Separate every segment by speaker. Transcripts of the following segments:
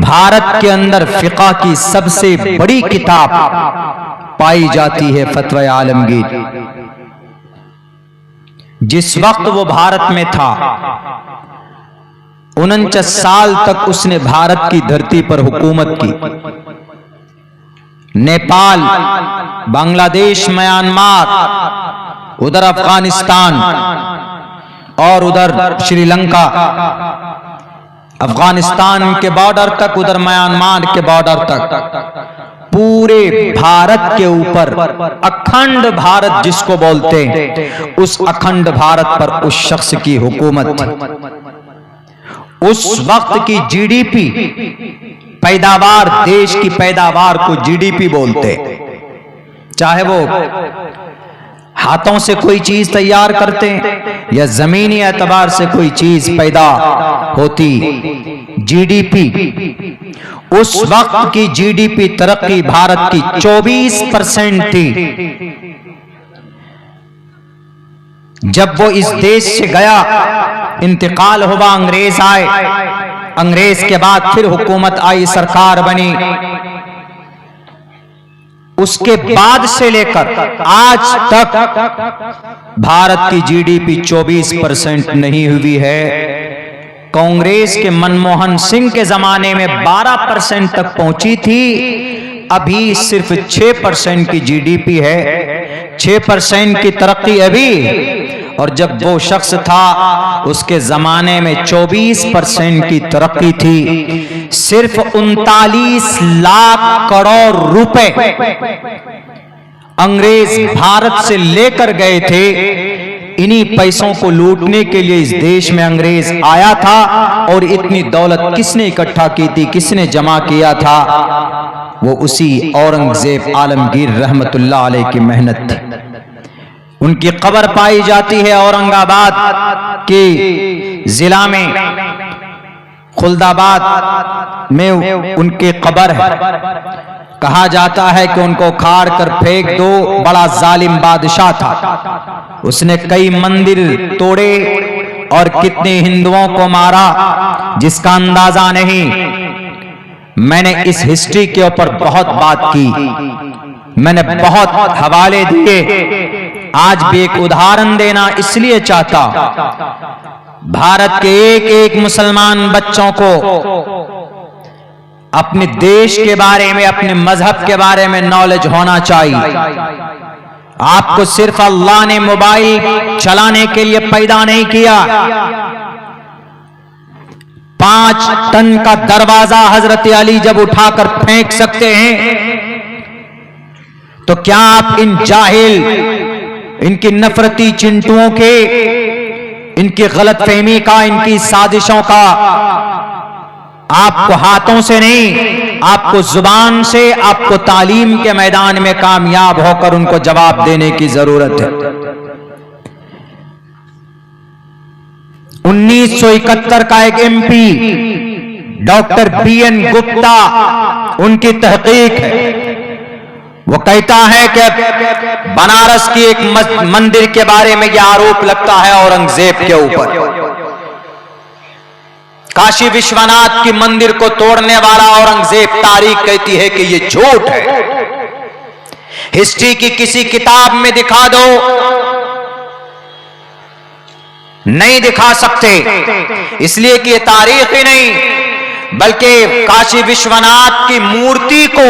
Speaker 1: भारत के अंदर फिक़ह की सबसे बड़ी किताब पाई जाती है फतवा आलमगीर। जिस वक्त वो भारत में था 49 साल तक उसने भारत की धरती पर हुकूमत की। नेपाल, बांग्लादेश, म्यांमार, उधर अफगानिस्तान और उधर श्रीलंका, अफगानिस्तान के बॉर्डर तक, उधर म्यांमार के बॉर्डर तक, पूरे भारत के ऊपर अखंड भारत जिसको बोलते हैं, उस अखंड भारत पर उस शख्स की हुकूमत थी। उस वक्त की जीडीपी पैदावार, देश की पैदावार को जीडीपी बोलते, चाहे वो हाथों से कोई चीज तैयार करते या जमीनी एतबार से कोई चीज पैदा होती, जीडीपी। उस वक्त की जीडीपी तरक्की भारत की 24% थी। जब वो इस देश से गया, इंतकाल हुआ, अंग्रेज आए, अंग्रेज के बाद फिर हुकूमत आई, सरकार बनी, उसके बाद से लेकर आज तक भारत की जीडीपी 24% नहीं हुई है। कांग्रेस के मनमोहन सिंह के जमाने में 12% तक पहुंची थी, अभी सिर्फ 6% की जीडीपी है, 6% की तरक्की अभी। और जब वो शख्स था उसके जमाने में 24% की तरक्की थी। सिर्फ 39 लाख करोड़ रुपए अंग्रेज भारत से लेकर गए थे। इन्हीं पैसों को लूटने के लिए इस देश में अंग्रेज आया था। और इतनी दौलत किसने इकट्ठा की थी, किसने जमा किया था? वो उसी औरंगजेब आलमगीर रहमतुल्लाह अलैह की मेहनत थी। उनकी कब्र पाई जाती है औरंगाबाद के जिला में, खुलदाबाद में उनकी कब्र है। कहा जाता है कि उनको उखाड़ कर फेंक दो, बड़ा जालिम बादशाह था। उसने कई मंदिर तोड़े और कितने हिंदुओं को मारा जिसका अंदाजा नहीं। मैंने इस हिस्ट्री के ऊपर बहुत बात की, मैंने बहुत हवाले दिए। आज भी एक उदाहरण देना इसलिए चाहता, भारत के एक एक मुसलमान बच्चों को अपने देश के बारे में, अपने मजहब के बारे में नॉलेज होना चाहिए। आपको सिर्फ अल्लाह ने मोबाइल चलाने के लिए पैदा नहीं किया। 5 टन का दरवाजा हजरत अली जब उठाकर फेंक सकते हैं, तो क्या आप इन जाहिल, इनकी नफरती चिंटुओं के, इनकी गलतफहमी का, इनकी साजिशों का आपको हाथों से नहीं, आपको जुबान से, आपको तालीम के मैदान में कामयाब होकर उनको जवाब देने की जरूरत है। 1971 का एक एमपी डॉक्टर बीएन गुप्ता, उनकी तहकीक है। वो कहता है कि बनारस की एक मंदिर के बारे में यह आरोप लगता है औरंगजेब के ऊपर। काशी विश्वनाथ की मंदिर को तोड़ने वाला औरंगजेब, तारीख कहती है कि यह झूठ है। हिस्ट्री की किसी किताब में दिखा दो, नहीं दिखा सकते, इसलिए कि यह तारीख ही नहीं, बल्कि काशी विश्वनाथ की मूर्ति को,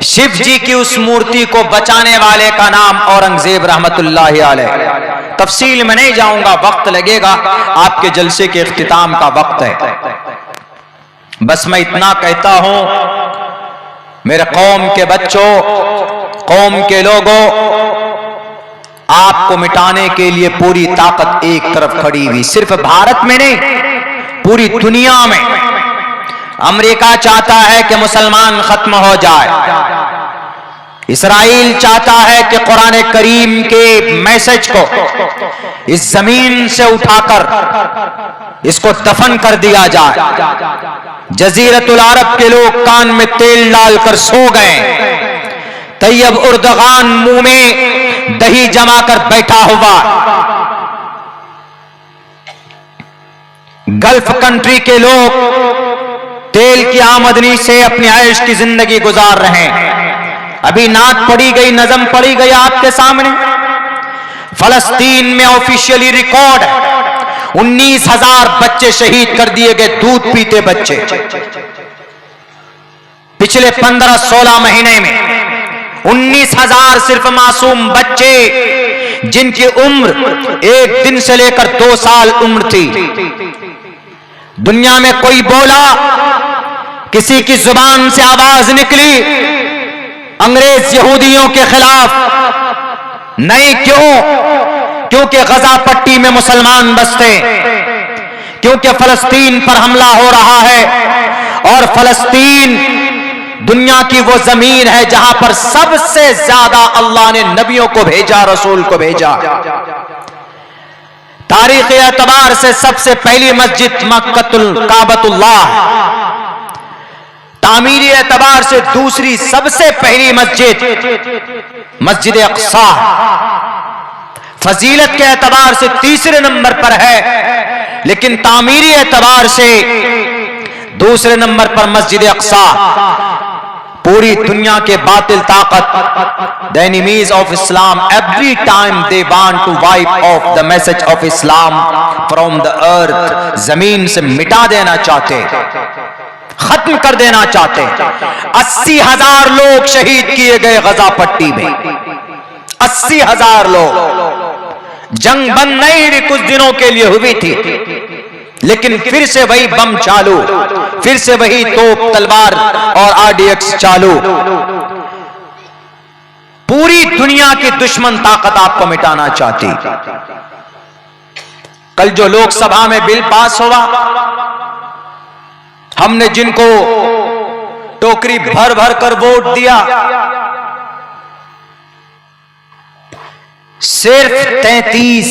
Speaker 1: शिव जी की उस मूर्ति को बचाने वाले का नाम औरंगजेब रहमतुल्लाह अलैह। तफसील में नहीं जाऊंगा, वक्त लगेगा, आपके जलसे के इख्तिताम का वक्त है। बस मैं इतना कहता हूं, मेरे कौम के बच्चों, कौम के लोगों, आपको मिटाने के लिए पूरी ताकत एक तरफ खड़ी हुई। सिर्फ भारत में नहीं, पूरी दुनिया में। अमेरिका चाहता है कि मुसलमान खत्म हो जाए, इसराइल चाहता है कि कुरान करीम के मैसेज को इस जमीन से उठाकर इसको दफन कर दिया जाए। जजीरतुल अरब के लोग कान में तेल डालकर सो गए। तैयब उर्दगान मुंह में दही जमा कर बैठा हुआ। गल्फ कंट्री के लोग तेल की आमदनी से अपनी ऐश की जिंदगी गुजार रहे हैं। अभी नात पढ़ी गई, नज़म पढ़ी गई आपके सामने। फलस्तीन में ऑफिशियली रिकॉर्ड 19,000 बच्चे शहीद कर दिए गए, दूध पीते बच्चे। पिछले 15-16 महीने में 19,000 सिर्फ मासूम बच्चे, जिनकी उम्र 1 दिन से लेकर 2 साल उम्र थी। दुनिया में कोई बोला, किसी की जुबान से आवाज निकली अंग्रेज यहूदियों के खिलाफ? नहीं। क्यों? क्योंकि गजा पट्टी में मुसलमान बसते, क्योंकि फलस्तीन पर हमला हो रहा है, और फलस्तीन दुनिया की वो जमीन है जहां पर सबसे ज्यादा अल्लाह ने नबियों को भेजा, रसूल को भेजा। तारीख एतबार से सबसे पहली मस्जिद मक्कतुल काबतुल्लाह, तामीरी एतबार से दूसरी सबसे पहली मस्जिद मस्जिद अक्सा, फजीलत के एतबार से तीसरे नंबर पर है, लेकिन तामीरी एतबार से दूसरे नंबर पर मस्जिद अक्सा। पूरी दुनिया के बातिल ताकत, the enemies of Islam, every time they want to wipe of the message of Islam from the earth, जमीन से मिटा देना चाहते, खत्म कर देना चाहते। 80,000 लोग शहीद किए गए गजा पट्टी में, 80,000 लोग। जंग बंद नहीं हुई, कुछ दिनों के लिए हुई थी, लेकिन फिर से वही बम चालू, फिर से वही तोप, तलवार और RDX चालू। पूरी दुनिया की दुश्मन ताकत आपको मिटाना चाहती। कल जो लोकसभा में बिल पास हुआ, हमने जिनको टोकरी भर भर कर वोट दिया, सिर्फ 33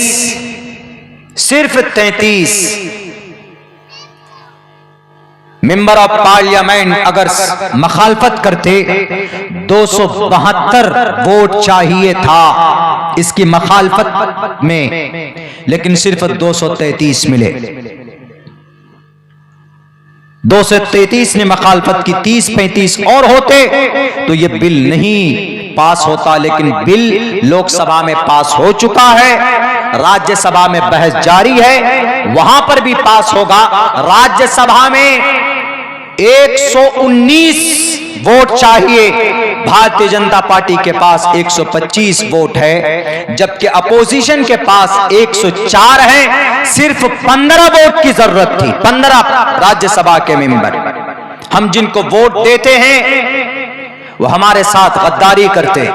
Speaker 1: मेंबर ऑफ पार्लियामेंट अगर मखालफत करते, 272 वोट चाहिए था इसकी मखालफत में, लेकिन सिर्फ 233 मिले। 233 ने मखालफत की, 30-35 और होते तो ये बिल नहीं पास होता। लेकिन बिल लोकसभा में पास हो चुका है, राज्यसभा में बहस जारी है, वहां पर भी पास होगा। राज्यसभा में 119 वोट चाहिए, भारतीय जनता पार्टी के पास 125 वोट है, जबकि अपोजिशन के पास 104 है। सिर्फ 15 वोट की जरूरत थी, 15 राज्यसभा के मेंबर। हम जिनको वोट देते हैं वो हमारे साथ गद्दारी करते।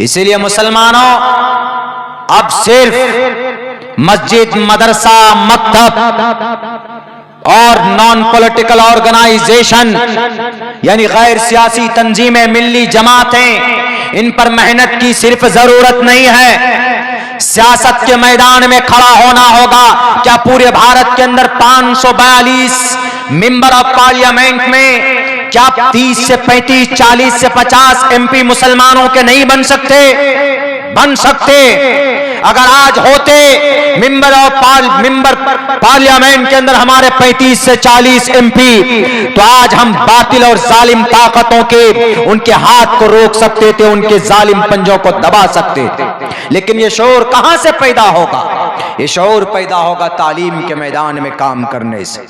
Speaker 1: इसीलिए मुसलमानों, अब सिर्फ मस्जिद, मदरसा, मकतब और नॉन पॉलिटिकल ऑर्गेनाइजेशन यानी गैर सियासी तंजीमें, मिल्ली जमातें, इन पर मेहनत की सिर्फ जरूरत नहीं है, सियासत के मैदान में खड़ा होना होगा। क्या पूरे भारत के अंदर 542 मेंबर ऑफ पार्लियामेंट में क्या 30 से 35, 40 से 50 MP मुसलमानों के नहीं बन सकते? बन सकते। अगर आज होते मेंबर पार्लियामेंट के अंदर हमारे 35 से 40 MP, तो आज हम बातिल और जालिम ताकतों के उनके हाथ को रोक सकते थे, उनके जालिम पंजों को दबा सकते थे। लेकिन ये शऊर कहां से पैदा होगा? ये शऊर पैदा होगा तालीम के मैदान में काम करने से।